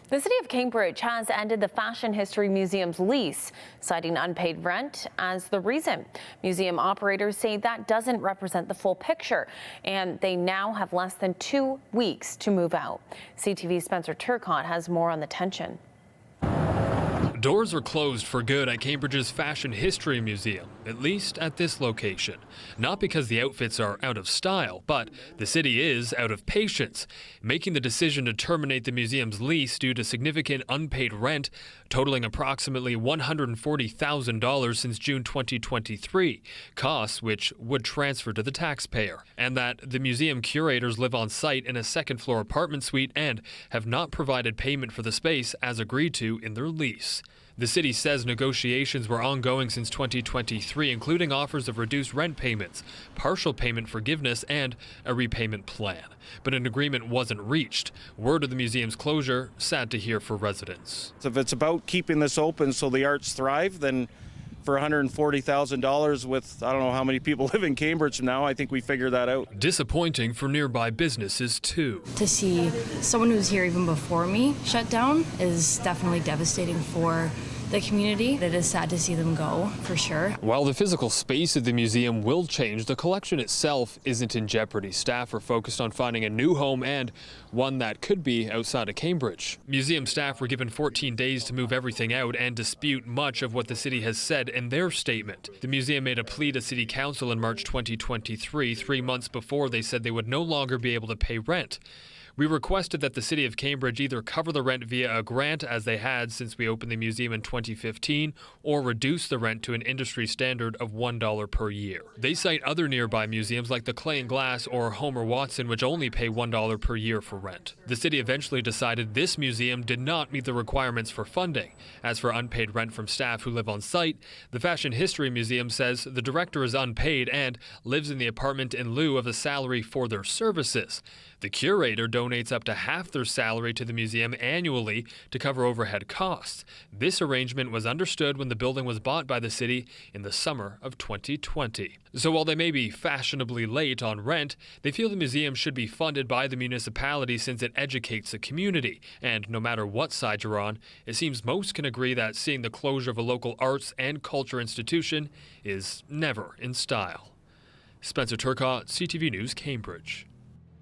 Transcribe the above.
The city of Cambridge has ended the Fashion History Museum's lease, citing unpaid rent as the reason. Museum operators say that doesn't represent the full picture, and they now have less than 2 weeks to move out. CTV's Spencer Turcotte has more on the tension. Doors are closed for good at Cambridge's Fashion History Museum, at least at this location. Not because the outfits are out of style, but the city is out of patience, making the decision to terminate the museum's lease due to significant unpaid rent, totaling approximately $140,000 since June 2023, costs which would transfer to the taxpayer, and that the museum curators live on site in a second-floor apartment suite and have not provided payment for the space as agreed to in their lease. The city says negotiations were ongoing since 2023, including offers of reduced rent payments, partial payment forgiveness, and a repayment plan. But an agreement wasn't reached. Word of the museum's closure, sad to hear for residents. If it's about keeping this open so the arts thrive, then for $140,000 with I don't know how many people live in Cambridge now, I think we figured that out. Disappointing for nearby businesses too. To see someone who was here even before me shut down is definitely devastating for the community. It is sad to see them go, for sure. While the physical space of the museum will change, the collection itself isn't in jeopardy. Staff are focused on finding a new home and one that could be outside of Cambridge. Museum staff were given 14 days to move everything out and dispute much of what the city has said in their statement. The museum made a plea to City Council in March 2023, 3 months before they said they would no longer be able to pay rent. We requested that the City of Cambridge either cover the rent via a grant, as they had since we opened the museum in 2015, or reduce the rent to an industry standard of $1 per year. They cite other nearby museums like the Clay and Glass or Homer Watson, which only pay $1 per year for rent. The city eventually decided this museum did not meet the requirements for funding. As for unpaid rent from staff who live on site, the Fashion History Museum says the director is unpaid and lives in the apartment in lieu of a salary for their services. The curator donates up to half their salary to the museum annually to cover overhead costs. This arrangement was understood when the building was bought by the city in the summer of 2020. So while they may be fashionably late on rent, they feel the museum should be funded by the municipality since it educates the community. And no matter what side you're on, it seems most can agree that seeing the closure of a local arts and culture institution is never in style. Spencer Turcotte, CTV News, Cambridge.